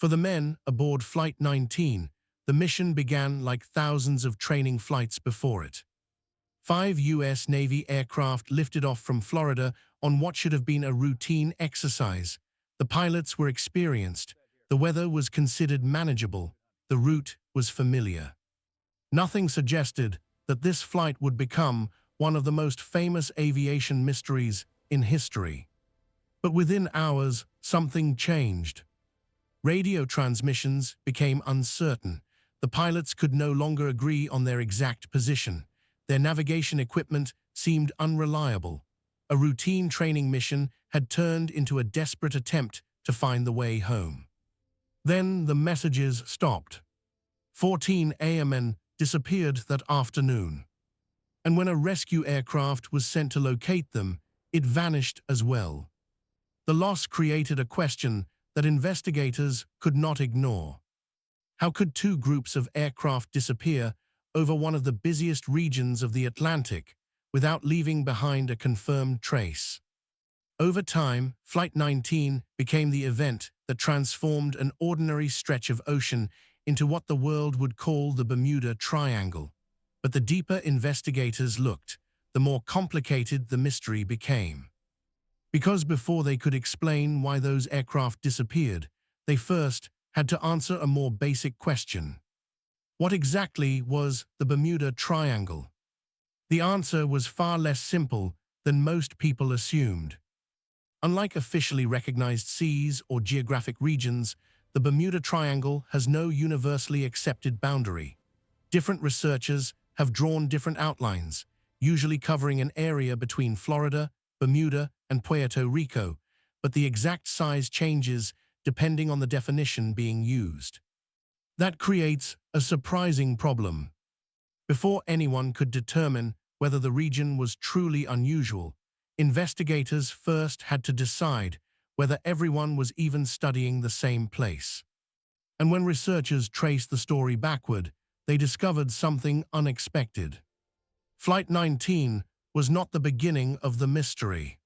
For the men aboard Flight 19, the mission began like thousands of training flights before it. 5 U.S. Navy aircraft lifted off from Florida on what should have been a routine exercise. The pilots were experienced, the weather was considered manageable, the route was familiar. Nothing suggested that this flight would become one of the most famous aviation mysteries in history. But within hours, something changed. Radio transmissions became uncertain. The pilots could no longer agree on their exact position. Their navigation equipment seemed unreliable. A routine training mission had turned into a desperate attempt to find the way home. Then the messages stopped. 14 airmen disappeared that afternoon. And when a rescue aircraft was sent to locate them, it vanished as well. The loss created a question that investigators could not ignore. How could two groups of aircraft disappear over one of the busiest regions of the Atlantic without leaving behind a confirmed trace? Over time, Flight 19 became the event that transformed an ordinary stretch of ocean into what the world would call the Bermuda Triangle. But the deeper investigators looked, the more complicated the mystery became. Because before they could explain why those aircraft disappeared, they first had to answer a more basic question. What exactly was the Bermuda Triangle? The answer was far less simple than most people assumed. Unlike officially recognized seas or geographic regions, the Bermuda Triangle has no universally accepted boundary. Different researchers have drawn different outlines, usually covering an area between Florida, Bermuda, and Puerto Rico, but the exact size changes depending on the definition being used. That creates a surprising problem. Before anyone could determine whether the region was truly unusual, investigators first had to decide whether everyone was even studying the same place. And when researchers traced the story backward, they discovered something unexpected. Flight 19 was not the beginning of the mystery.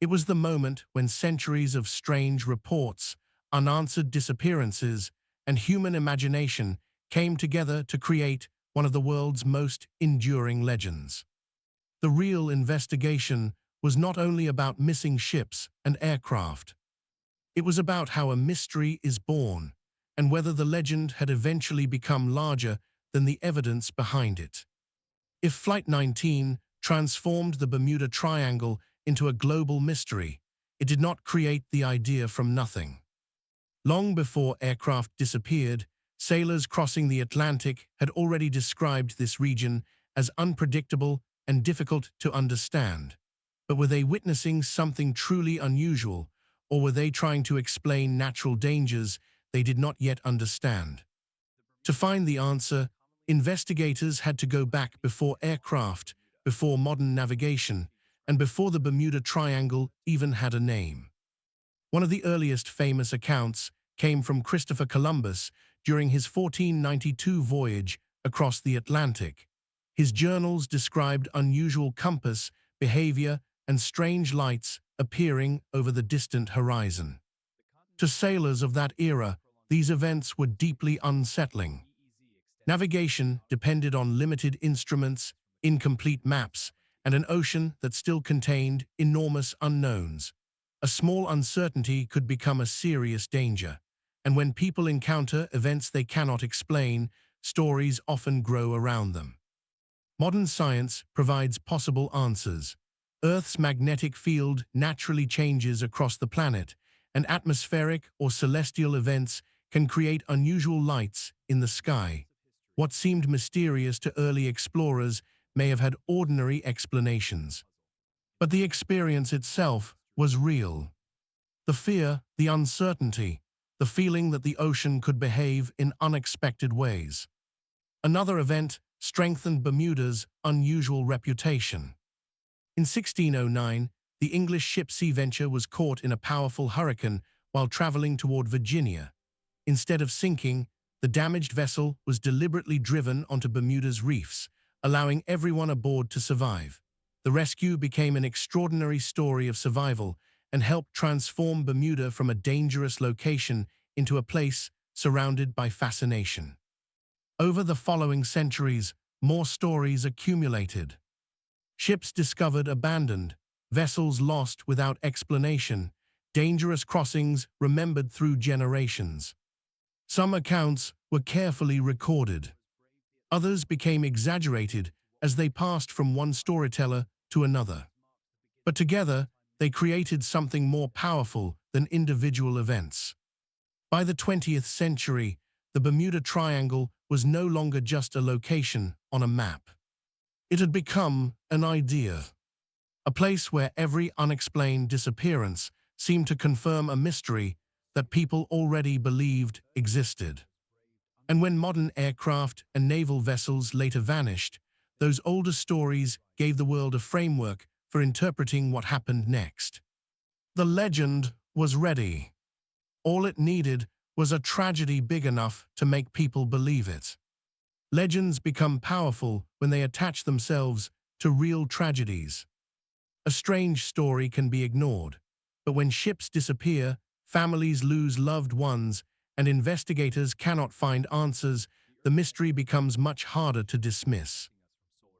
It was the moment when centuries of strange reports, unanswered disappearances, and human imagination came together to create one of the world's most enduring legends. The real investigation was not only about missing ships and aircraft. It was about how a mystery is born and whether the legend had eventually become larger than the evidence behind it. If Flight 19 transformed the Bermuda Triangle into a global mystery, it did not create the idea from nothing. Long before aircraft disappeared, sailors crossing the Atlantic had already described this region as unpredictable and difficult to understand. But were they witnessing something truly unusual, or were they trying to explain natural dangers they did not yet understand? To find the answer, investigators had to go back before aircraft, before modern navigation, and before the Bermuda Triangle even had a name. One of the earliest famous accounts came from Christopher Columbus during his 1492 voyage across the Atlantic. His journals described unusual compass, behavior, and strange lights appearing over the distant horizon. To sailors of that era, these events were deeply unsettling. Navigation depended on limited instruments, incomplete maps, and an ocean that still contained enormous unknowns. A small uncertainty could become a serious danger, and when people encounter events they cannot explain, stories often grow around them. Modern science provides possible answers. Earth's magnetic field naturally changes across the planet, and atmospheric or celestial events can create unusual lights in the sky. What seemed mysterious to early explorers may have had ordinary explanations. But the experience itself was real. The fear, the uncertainty, the feeling that the ocean could behave in unexpected ways. Another event strengthened Bermuda's unusual reputation. In 1609, the English ship Sea Venture was caught in a powerful hurricane while traveling toward Virginia. Instead of sinking, the damaged vessel was deliberately driven onto Bermuda's reefs, allowing everyone aboard to survive. The rescue became an extraordinary story of survival and helped transform Bermuda from a dangerous location into a place surrounded by fascination. Over the following centuries, more stories accumulated. Ships discovered abandoned, vessels lost without explanation, dangerous crossings remembered through generations. Some accounts were carefully recorded. Others became exaggerated as they passed from one storyteller to another. But together, they created something more powerful than individual events. By the 20th century, the Bermuda Triangle was no longer just a location on a map. It had become an idea, a place where every unexplained disappearance seemed to confirm a mystery that people already believed existed. And when modern aircraft and naval vessels later vanished, those older stories gave the world a framework for interpreting what happened next. The legend was ready. All it needed was a tragedy big enough to make people believe it. Legends become powerful when they attach themselves to real tragedies. A strange story can be ignored, but when ships disappear, families lose loved ones, and investigators cannot find answers, the mystery becomes much harder to dismiss.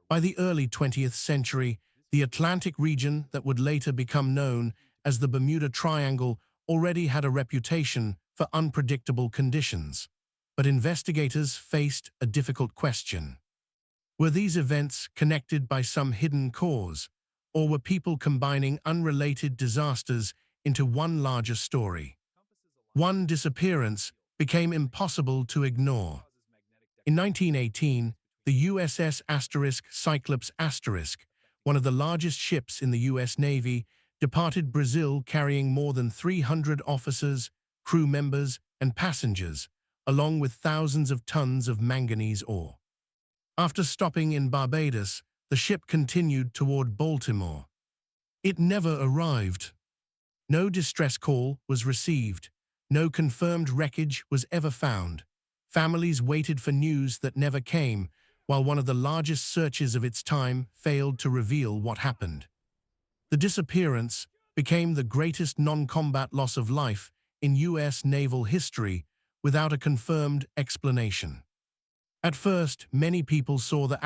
By the early 20th century, the Atlantic region that would later become known as the Bermuda Triangle already had a reputation for unpredictable conditions. But investigators faced a difficult question. Were these events connected by some hidden cause, or were people combining unrelated disasters into one larger story? One disappearance became impossible to ignore. In 1918, the USS Cyclops, one of the largest ships in the U.S. Navy, departed Brazil carrying more than 300 officers, crew members, and passengers, along with thousands of tons of manganese ore. After stopping in Barbados, the ship continued toward Baltimore. It never arrived. No distress call was received. No confirmed wreckage was ever found. Families waited for news that never came, while one of the largest searches of its time failed to reveal what happened. The disappearance became the greatest non-combat loss of life in U.S. naval history without a confirmed explanation. At first, many people saw the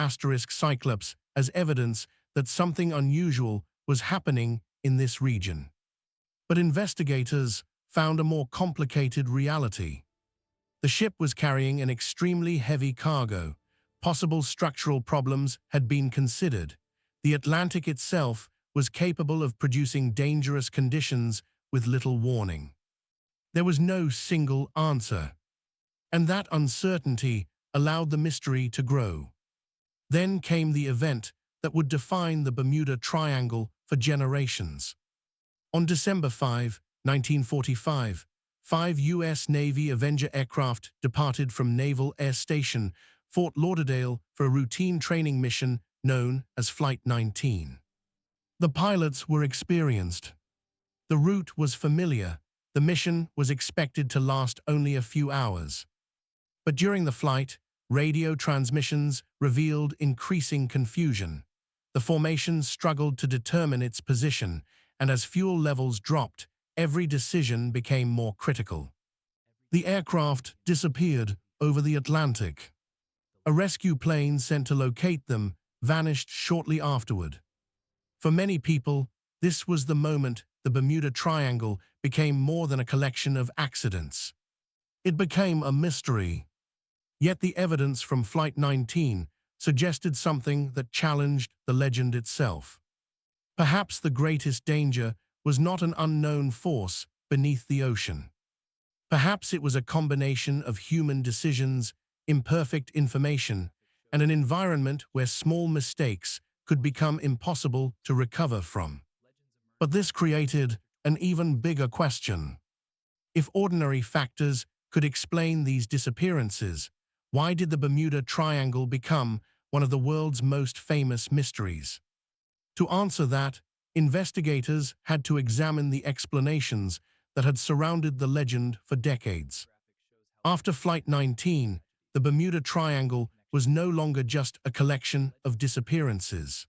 Cyclops as evidence that something unusual was happening in this region. But investigators found a more complicated reality. The ship was carrying an extremely heavy cargo. Possible structural problems had been considered. The Atlantic itself was capable of producing dangerous conditions with little warning. There was no single answer, and that uncertainty allowed the mystery to grow. Then came the event that would define the Bermuda Triangle for generations. On December 5, 1945, 5 U.S. Navy Avenger aircraft departed from Naval Air Station Fort Lauderdale for a routine training mission known as Flight 19. The pilots were experienced. The route was familiar. The mission was expected to last only a few hours. But during the flight, radio transmissions revealed increasing confusion. The formation struggled to determine its position, and as fuel levels dropped, every decision became more critical. The aircraft disappeared over the Atlantic. A rescue plane sent to locate them vanished shortly afterward. For many people, this was the moment the Bermuda Triangle became more than a collection of accidents. It became a mystery. Yet the evidence from Flight 19 suggested something that challenged the legend itself. Perhaps the greatest danger was not an unknown force beneath the ocean. Perhaps it was a combination of human decisions, imperfect information, and an environment where small mistakes could become impossible to recover from. But this created an even bigger question. If ordinary factors could explain these disappearances, why did the Bermuda Triangle become one of the world's most famous mysteries? To answer that, investigators had to examine the explanations that had surrounded the legend for decades. After Flight 19, the Bermuda Triangle was no longer just a collection of disappearances.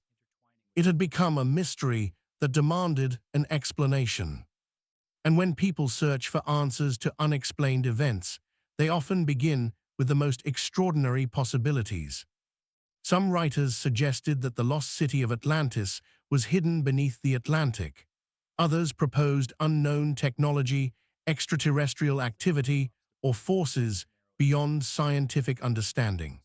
It had become a mystery that demanded an explanation. And when people search for answers to unexplained events, they often begin with the most extraordinary possibilities. Some writers suggested that the lost city of Atlantis was hidden beneath the Atlantic. Others proposed unknown technology, extraterrestrial activity, or forces beyond scientific understanding.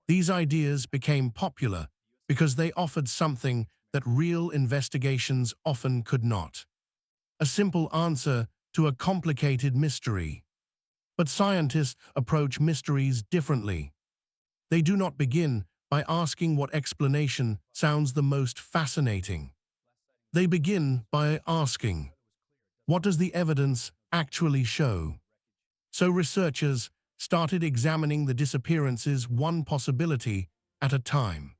These ideas became popular because they offered something that real investigations often could not: a simple answer to a complicated mystery. But scientists approach mysteries differently. They do not begin by asking what explanation sounds the most fascinating. They begin by asking, what does the evidence actually show? So researchers started examining the disappearances one possibility at a time.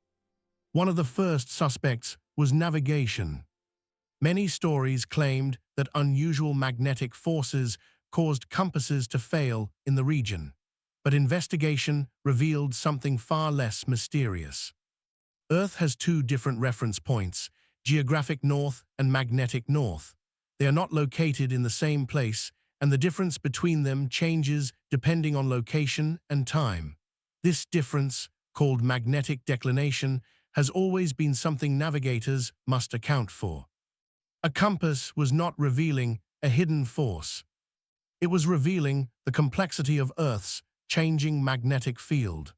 One of the first suspects was navigation. Many stories claimed that unusual magnetic forces caused compasses to fail in the region, but investigation revealed something far less mysterious. Earth has two different reference points, geographic north and magnetic north. They are not located in the same place, and the difference between them changes depending on location and time. This difference, called magnetic declination, has always been something navigators must account for. A compass was not revealing a hidden force. It was revealing the complexity of Earth's changing magnetic field.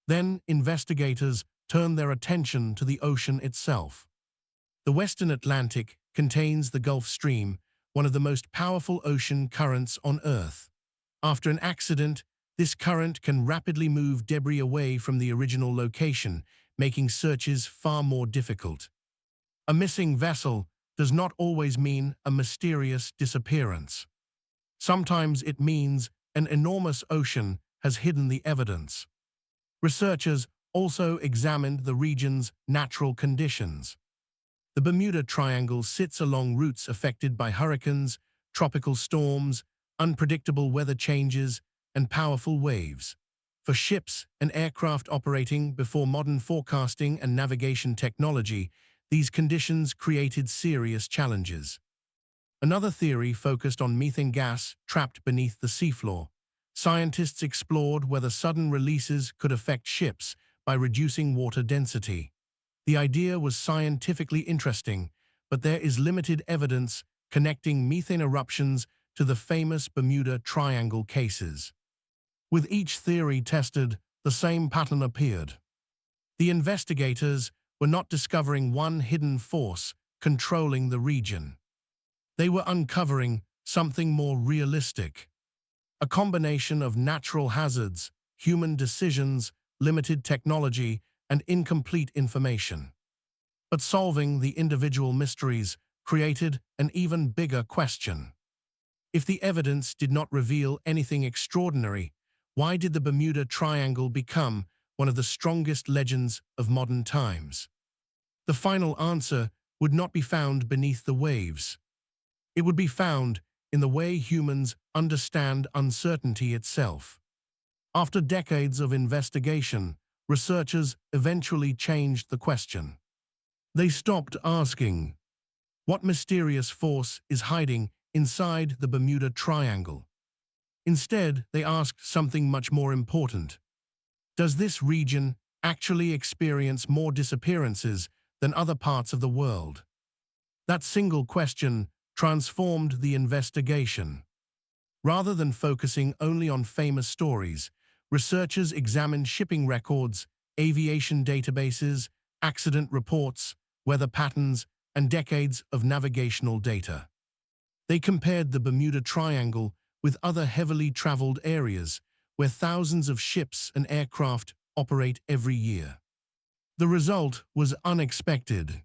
Then investigators turned their attention to the ocean itself. The Western Atlantic contains the Gulf Stream, one of the most powerful ocean currents on Earth. After an accident, this current can rapidly move debris away from the original location, making searches far more difficult. A missing vessel does not always mean a mysterious disappearance. Sometimes it means an enormous ocean has hidden the evidence. Researchers also examined the region's natural conditions. The Bermuda Triangle sits along routes affected by hurricanes, tropical storms, unpredictable weather changes, and powerful waves. For ships and aircraft operating before modern forecasting and navigation technology, these conditions created serious challenges. Another theory focused on methane gas trapped beneath the seafloor. Scientists explored whether sudden releases could affect ships by reducing water density. The idea was scientifically interesting, but there is limited evidence connecting methane eruptions to the famous Bermuda Triangle cases. With each theory tested, the same pattern appeared. The investigators were not discovering one hidden force controlling the region. They were uncovering something more realistic: a combination of natural hazards, human decisions, limited technology, and incomplete information. But solving the individual mysteries created an even bigger question. If the evidence did not reveal anything extraordinary, why did the Bermuda Triangle become one of the strongest legends of modern times? The final answer would not be found beneath the waves. It would be found in the way humans understand uncertainty itself. After decades of investigation, researchers eventually changed the question. They stopped asking, what mysterious force is hiding inside the Bermuda Triangle? Instead, they asked something much more important. Does this region actually experience more disappearances than other parts of the world? That single question transformed the investigation. Rather than focusing only on famous stories, researchers examined shipping records, aviation databases, accident reports, weather patterns, and decades of navigational data. They compared the Bermuda Triangle with other heavily traveled areas where thousands of ships and aircraft operate every year. The result was unexpected.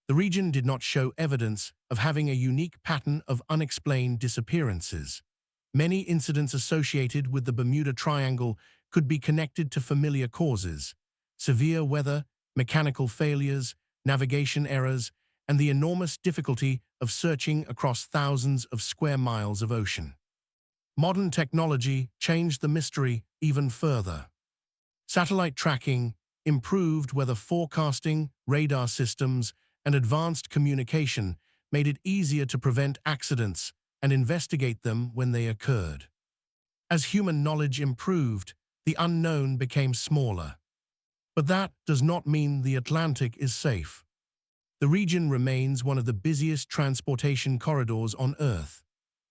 The region did not show evidence of having a unique pattern of unexplained disappearances. Many incidents associated with the Bermuda Triangle could be connected to familiar causes: severe weather, mechanical failures, navigation errors, and the enormous difficulty of searching across thousands of square miles of ocean. Modern technology changed the mystery even further. Satellite tracking, improved weather forecasting, radar systems, and advanced communication made it easier to prevent accidents and investigate them when they occurred. As human knowledge improved, the unknown became smaller. But that does not mean the Atlantic is safe. The region remains one of the busiest transportation corridors on Earth.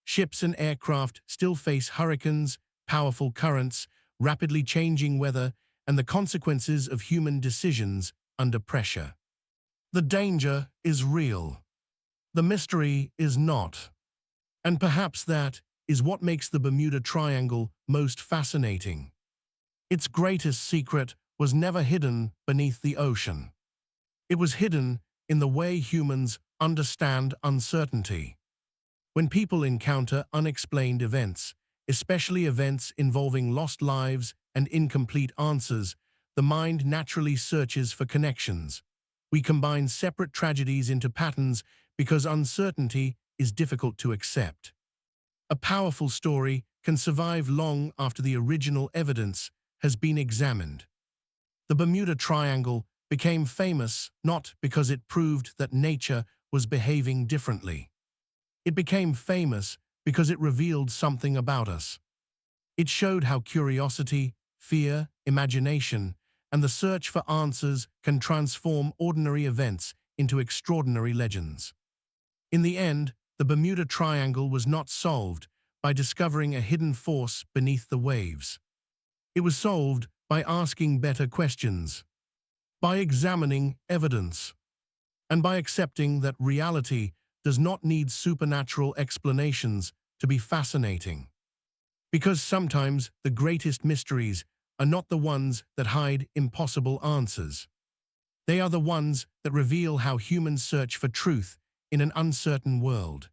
Ships and aircraft still face hurricanes, powerful currents, rapidly changing weather, and the consequences of human decisions under pressure. The danger is real. The mystery is not. And perhaps that is what makes the Bermuda Triangle most fascinating. Its greatest secret was never hidden beneath the ocean. It was hidden in the way humans understand uncertainty. When people encounter unexplained events, especially events involving lost lives and incomplete answers, the mind naturally searches for connections. We combine separate tragedies into patterns because uncertainty is difficult to accept. A powerful story can survive long after the original evidence has been examined. The Bermuda Triangle became famous not because it proved that nature was behaving differently. It became famous because it revealed something about us. It showed how curiosity, fear, imagination, and the search for answers can transform ordinary events into extraordinary legends. In the end, the Bermuda Triangle was not solved by discovering a hidden force beneath the waves. It was solved by asking better questions, by examining evidence, and by accepting that reality does not need supernatural explanations to be fascinating. Because sometimes the greatest mysteries are not the ones that hide impossible answers. They are the ones that reveal how humans search for truth in an uncertain world.